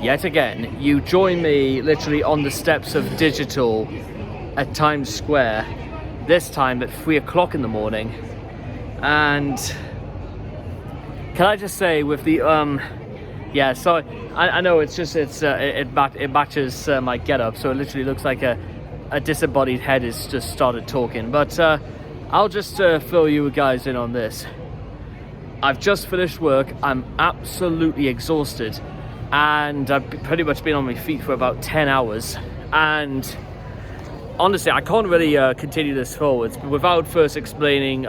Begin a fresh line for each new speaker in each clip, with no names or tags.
yet again, you join me literally on the steps of Digital at Times Square, this time at 3 o'clock in the morning. And can I just say, with the yeah, so I know it matches my getup, so it literally looks like a disembodied head has just started talking. But I'll just fill you guys in on this. I've just finished work. I'm absolutely exhausted, and I've pretty much been on my feet for about 10 hours. And honestly, I can't really continue this forward without first explaining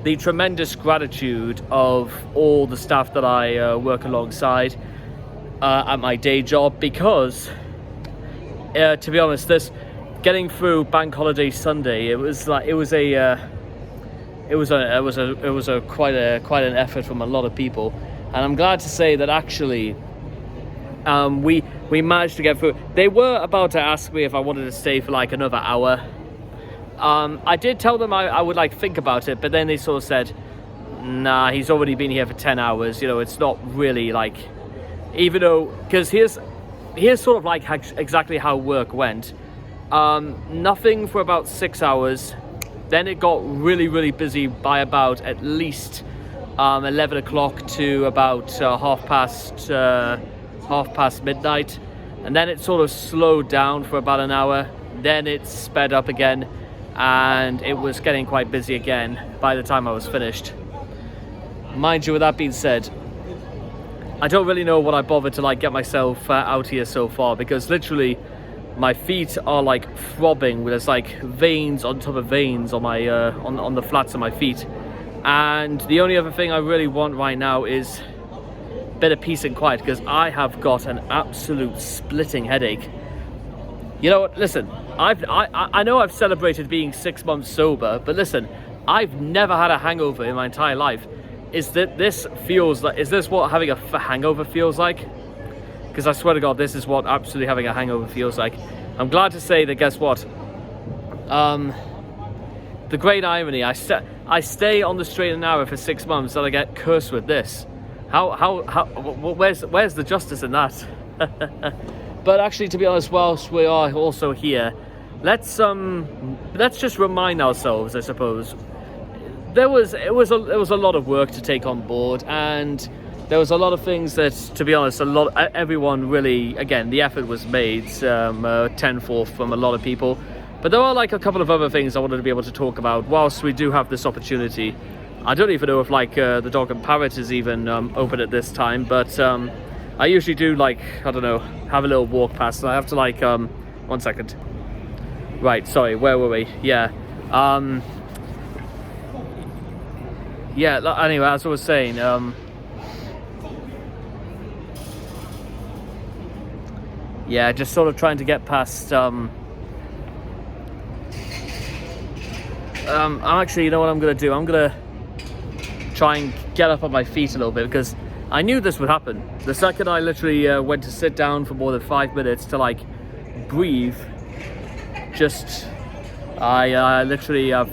the tremendous gratitude of all the staff that I work alongside at my day job, because to be honest, getting through Bank Holiday Sunday, it was quite an effort from a lot of people, and I'm glad to say that actually we managed to get through. They were about to ask me if I wanted to stay for like another hour. I did tell them I would like think about it, but then they sort of said, nah, he's already been here for 10 hours, you know, it's not really like, even though, because here's sort of like exactly how work went. Nothing for about 6 hours, then it got really busy by about at least 11 o'clock to about half past midnight, and then it sort of slowed down for about an hour, then it sped up again, and it was getting quite busy again by the time I was finished. Mind you, with that being said, I don't really know what I bothered to like get myself out here so far, because literally my feet are like throbbing with there's like veins on top of veins on my on the flats of my feet, and the only other thing I really want right now is a bit of peace and quiet, because I have got an absolute splitting headache. You know what, listen, I know I've celebrated being 6 months sober, but listen, I've never had a hangover in my entire life. Is this what having a hangover feels like? Because I swear to God, this is what absolutely having a hangover feels like. I'm glad to say that, guess what? The great irony, I stay on the straight and narrow for 6 months, and I get cursed with this. Where's the justice in that? But actually, to be honest, whilst we are also here, let's just remind ourselves, I suppose. It was a lot of work to take on board, and there was a lot of things that, to be honest, everyone really, again, the effort was made tenfold from a lot of people. But there are like a couple of other things I wanted to be able to talk about whilst we do have this opportunity. I don't even know if like the Dog and Parrot is even open at this time, but I usually do like, I don't know, have a little walk past. I have to like 1 second. Right, sorry, where were we? Yeah. Yeah, anyway, as I was saying, yeah, just sort of trying to get past, I'm actually, you know what I'm going to do? I'm going to try and get up on my feet a little bit, because I knew this would happen. The second I literally went to sit down for more than 5 minutes to like breathe, I literally have,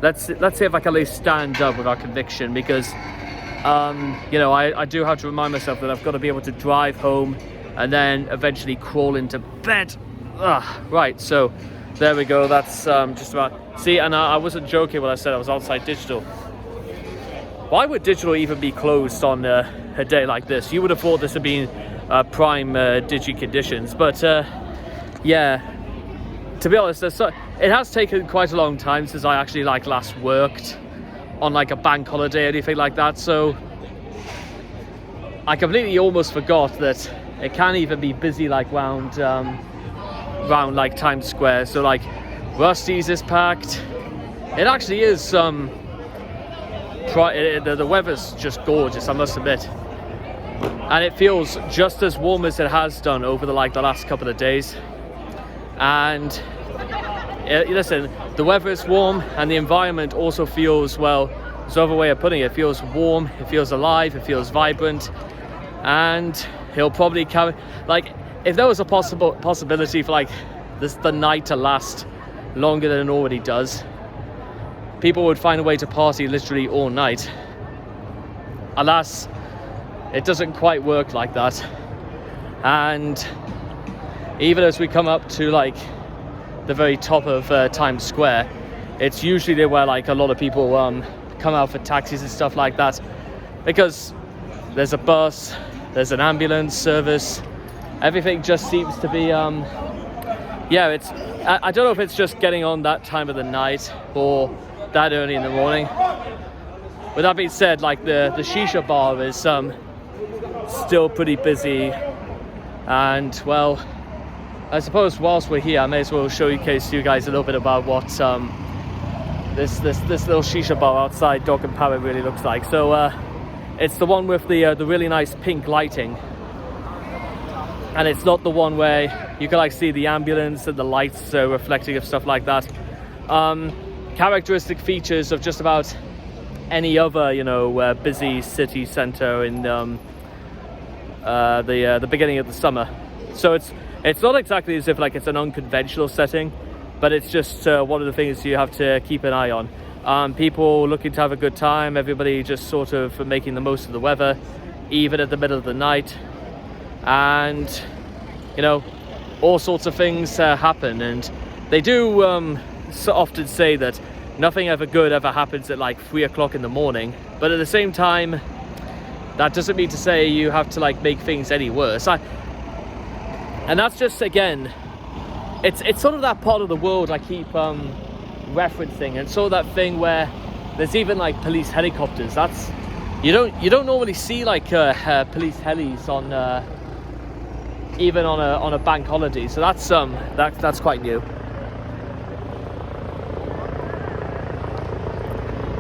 let's see if I can at least stand up without conviction, because you know, I do have to remind myself that I've got to be able to drive home and then eventually crawl into bed. Right, so there we go. That's just about, see, and I wasn't joking when I said I was outside Digital. Why would Digital even be closed on a day like this? You would have thought this had been prime Digi conditions, but yeah, to be honest, it has taken quite a long time since I actually like last worked on like a bank holiday or anything like that, so I completely almost forgot that it can even be busy like round like Times Square. So like Rusty's is packed. It actually is the weather's just gorgeous, I must admit, and it feels just as warm as it has done over the last couple of days. And listen, the weather is warm and the environment also feels, well, there's no other way of putting it, feels warm, it feels alive, it feels vibrant, and he'll probably come, like, if there was a possibility for like the night to last longer than it already does, people would find a way to party literally all night. Alas, it doesn't quite work like that. And even as we come up to like the very top of Times Square, it's usually where like a lot of people come out for taxis and stuff like that, because there's a bus, there's an ambulance service, everything just seems to be it's I don't know if it's just getting on that time of the night or that early in the morning. With that being said, like the shisha bar is still pretty busy, and well, I suppose whilst we're here I may as well showcase you guys a little bit about what this little shisha bar outside Dog and Parrot really looks like. So it's the one with the really nice pink lighting, and it's not the one where you can like see the ambulance and the lights reflecting of stuff like that. Characteristic features of just about any other busy city center in the beginning of the summer. So it's not exactly as if like it's an unconventional setting, but it's just one of the things you have to keep an eye on. People looking to have a good time, everybody just sort of making the most of the weather, even at the middle of the night. And all sorts of things happen, and they do so often say that nothing ever good ever happens at like 3 o'clock in the morning, but at the same time that doesn't mean to say you have to like make things any worse. And that's just, again, it's sort of that part of the world I keep referencing, and sort of that thing where there's even like police helicopters. That's you don't normally see like police helis on even on a bank holiday, so that's quite new.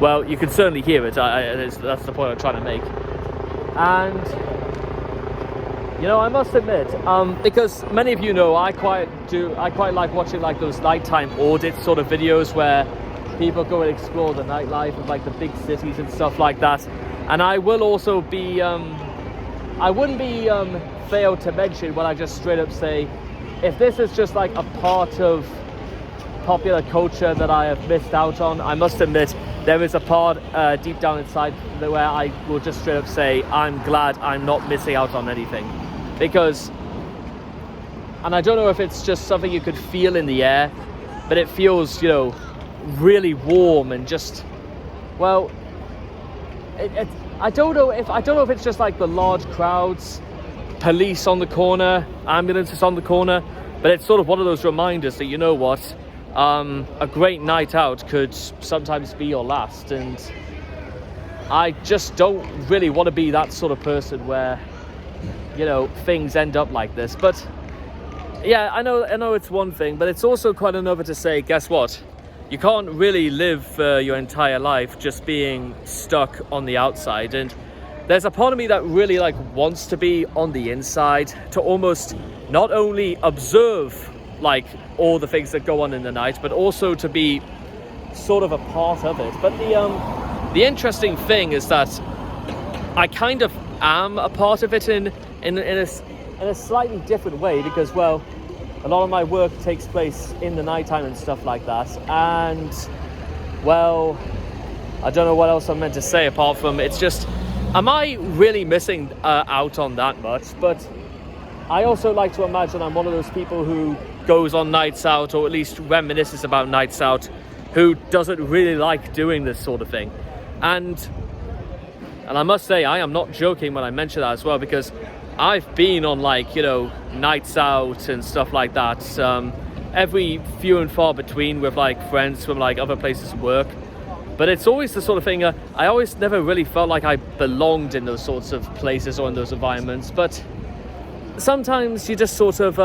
Well, you can certainly hear it. That's the point I'm trying to make. And I must admit, because many of you know, I quite like watching like those nighttime audit sort of videos where people go and explore the nightlife of like the big cities and stuff like that. And I will also be, I wouldn't be failed to mention when I just straight up say, if this is just like a part of popular culture that I have missed out on, I must admit there is a part deep down inside where I will just straight up say I'm glad I'm not missing out on anything. Because, and I don't know if it's just something you could feel in the air, but it feels really warm and just, well, I don't know if it's just like the large crowds, police on the corner, ambulances on the corner, but it's sort of one of those reminders that a great night out could sometimes be your last. And I just don't really want to be that sort of person where things end up like this. But yeah, I know it's one thing, but it's also quite another to say, guess what, you can't really live your entire life just being stuck on the outside. And there's a part of me that really like wants to be on the inside, to almost not only observe like all the things that go on in the night, but also to be sort of a part of it. But the interesting thing is that I kind of am a part of it in a slightly different way, because, well, a lot of my work takes place in the nighttime and stuff like that. And, well, I don't know what else I'm meant to say apart from it's just, am I really missing out on that much? But I also like to imagine I'm one of those people who goes on nights out, or at least reminisces about nights out, who doesn't really like doing this sort of thing. And I must say, I am not joking when I mention that as well, because I've been on like, nights out and stuff like that, every few and far between with like friends from like other places of work. But it's always the sort of thing, I always never really felt like I belonged in those sorts of places or in those environments. But sometimes you just sort of,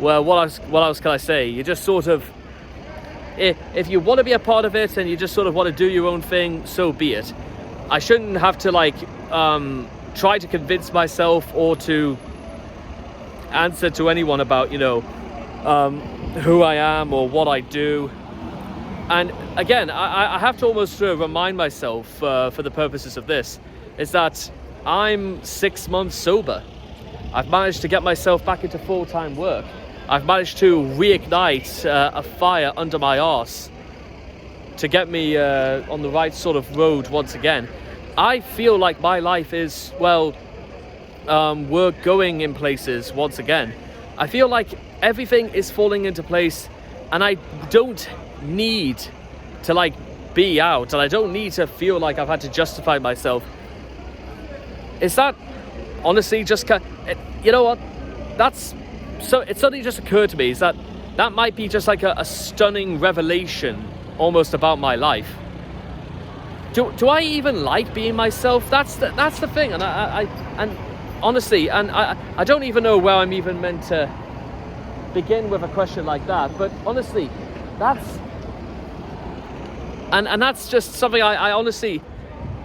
well, what else can I say? You just sort of, if you want to be a part of it and you just sort of want to do your own thing, so be it. I shouldn't have to like try to convince myself or to answer to anyone about who I am or what I do. And again, I have to almost remind myself for the purposes of this, is that I'm 6 months sober. I've managed to get myself back into full-time work. I've managed to reignite a fire under my arse to get me on the right sort of road once again. I feel like my life is, well, we're going in places once again. I feel like everything is falling into place, and I don't need to like be out, and I don't need to feel like I've had to justify myself. Is that honestly just you know what? That's so. It suddenly just occurred to me is that might be just like a stunning revelation almost about my life. Do I even like being myself? That's the thing, and and honestly, and I don't even know where I'm even meant to begin with a question like that. But honestly, that's just something I honestly,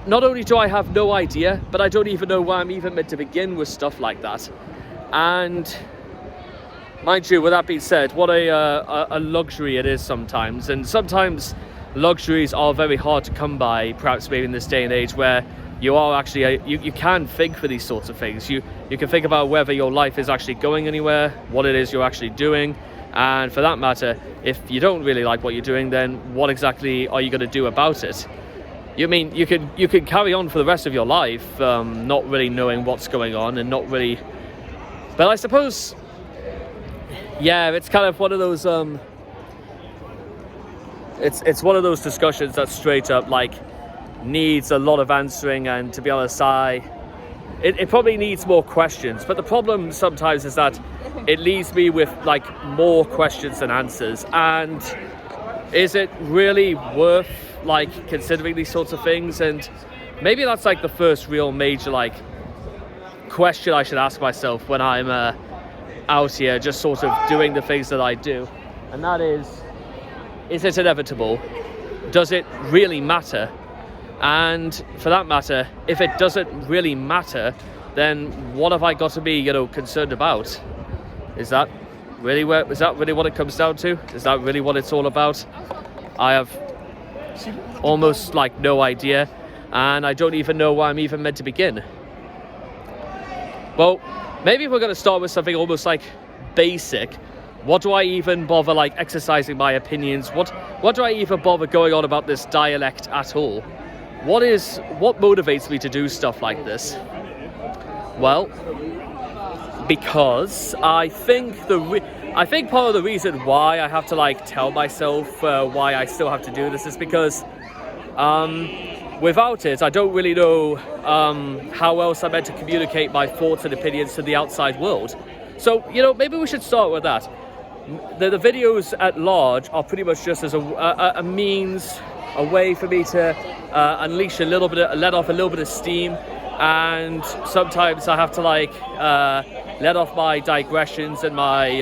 not only do I have no idea, but I don't even know where I'm even meant to begin with stuff like that. And mind you, with that being said, what a luxury it is sometimes, and sometimes luxuries are very hard to come by, perhaps maybe in this day and age where you are actually you can think for these sorts of things. You can think about whether your life is actually going anywhere, what it is you're actually doing, and for that matter, if you don't really like what you're doing, then what exactly are you going to do about it? You mean you could carry on for the rest of your life, not really knowing what's going on and not really. But I suppose, yeah, it's kind of one of those. It's one of those discussions that straight up like needs a lot of answering, and to be honest, it probably needs more questions. But the problem sometimes is that it leaves me with like more questions than answers. And is it really worth like considering these sorts of things? And maybe that's like the first real major like question I should ask myself when I'm out here just sort of doing the things that I do, and that is it inevitable? Does it really matter? And for that matter, if it doesn't really matter, then what have I got to be, concerned about? Is that really what it comes down to? Is that really what it's all about? I have almost like no idea, and I don't even know where I'm even meant to begin. Well, maybe we're going to start with something almost like basic. What do I even bother like exercising my opinions? What do I even bother going on about this dialect at all? What motivates me to do stuff like this? Well, because I think part of the reason why I have to like tell myself why I still have to do this is because without it, I don't really know how else I'm meant to communicate my thoughts and opinions to the outside world. So, maybe we should start with that. The videos at large are pretty much just as a means, a way for me to unleash let off a little bit of steam, and sometimes I have to like let off my digressions and my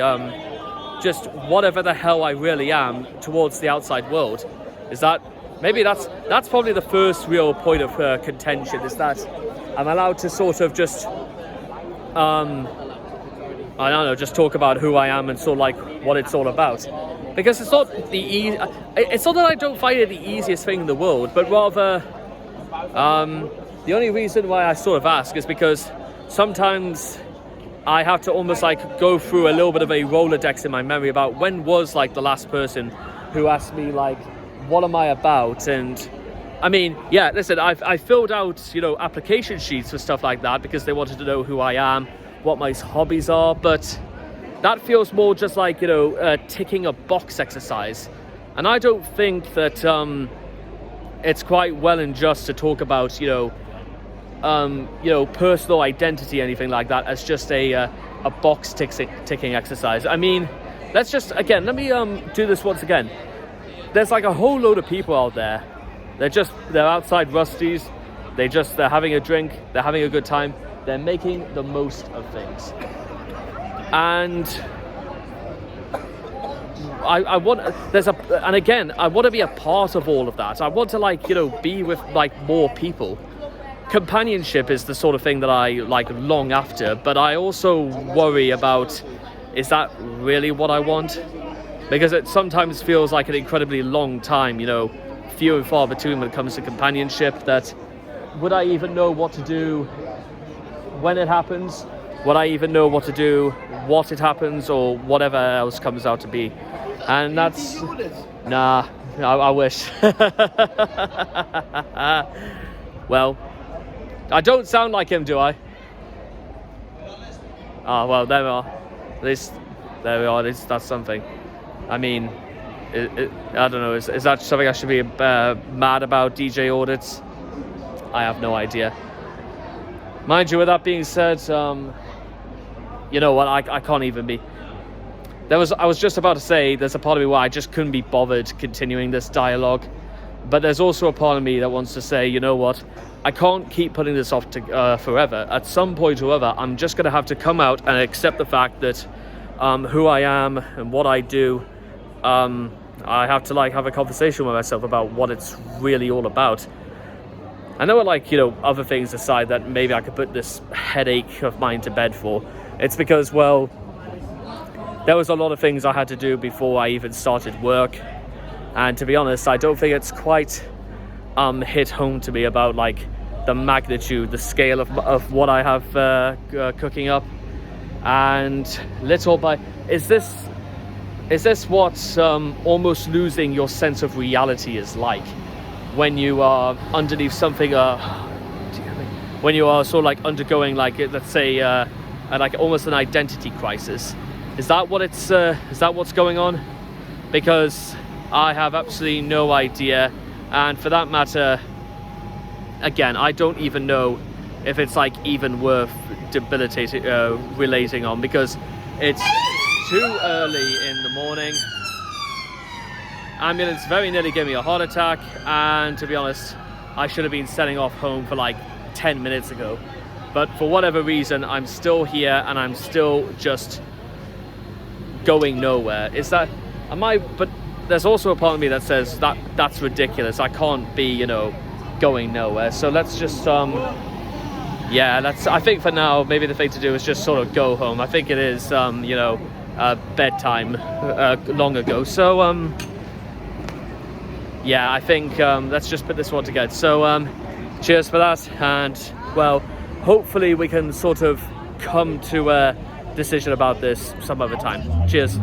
just whatever the hell I really am towards the outside world. Is that maybe that's probably the first real point of contention, is that I'm allowed to sort of just I don't know, just talk about who I am and sort of like what it's all about. Because it's not it's not that I don't find it the easiest thing in the world, but rather the only reason why I sort of ask is because sometimes I have to almost like go through a little bit of a Rolodex in my memory about when was like the last person who asked me like, what am I about? And I mean, yeah, listen, I filled out, application sheets for stuff like that because they wanted to know who I am, what my hobbies are, but that feels more just like, ticking a box exercise. And I don't think that it's quite well and just to talk about, personal identity, anything like that, as just a box ticking exercise. I mean, let me do this once again. There's like a whole load of people out there. They're outside rusties. They're having a drink. They're having a good time. They're making the most of things. And I want to be a part of all of that. I want to be with like more people. Companionship is the sort of thing that I like long after, but I also worry about, is that really what I want? Because it sometimes feels like an incredibly long time, few and far between when it comes to companionship, that would I even know what to do when it happens? Would I even know what to do what it happens, or whatever else comes out to be? And that's... Nah, I wish. Well, I don't sound like him, do I? Well, there we are. At least there we are. At least that's something. I mean, I don't know. Is that something I should be mad about? DJ audits? I have no idea. Mind you, with that being said, you know what? I can't even be. I was just about to say, there's a part of me where I just couldn't be bothered continuing this dialogue. But there's also a part of me that wants to say, you know what? I can't keep putting this off forever. At some point or other, I'm just going to have to come out and accept the fact that who I am and what I do, I have to have a conversation with myself about what it's really all about. I know, other things aside that maybe I could put this headache of mine to bed for. It's because, well, there was a lot of things I had to do before I even started work. And to be honest, I don't think it's quite hit home to me about the magnitude, the scale of what I have cooking up. And little by, is this what almost losing your sense of reality is like when you are underneath something? When you are sort of undergoing let's say almost an identity crisis. Is that what it's? Is that what's going on? Because I have absolutely no idea, and for that matter, again, I don't even know if it's even worth debilitating, relating on, because it's too early in the morning. Ambulance very nearly gave me a heart attack, and to be honest, I should have been setting off home for 10 minutes ago. But for whatever reason, I'm still here, and I'm still just going nowhere. But there's also a part of me that says that's ridiculous. I can't be, going nowhere. So let's just, I think for now, maybe the thing to do is just sort of go home. I think it is, bedtime long ago. So, I think let's just put this one together. So, cheers for that. And, well, hopefully we can sort of come to a decision about this some other time. Cheers.